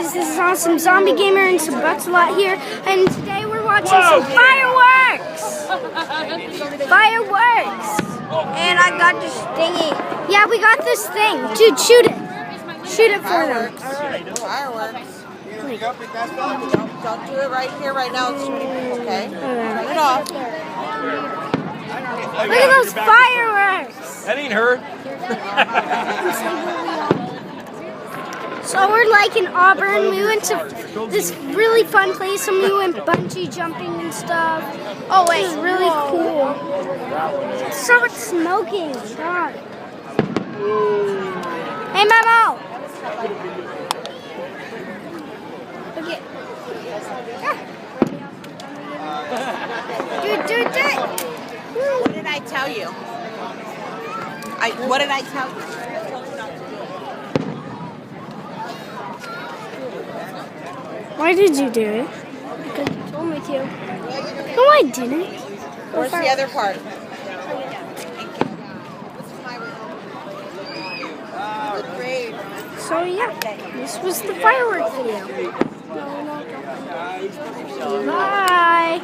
guys, this is Awesome Zombie Gamer and some Butts a Lot here, and today we're watching some fireworks! Fireworks! And I got this thingy. Yeah, we got this thing. Dude, shoot it. Shoot it for them. Fireworks. Don't do it right here, right now. It's shooting. Okay. Turn it off. Look at those fireworks! That ain't her. So we're like in Auburn. We went to this really fun place and we went bungee jumping and stuff. Oh, wait. It was really cool. So much smoking. God. Hey, Memo! Okay. Do it. What did I tell you? What did I tell you? Why did you do it? Because you told me to. No, I didn't. Where's the other part? Great. So yeah, this was the firework video. Bye.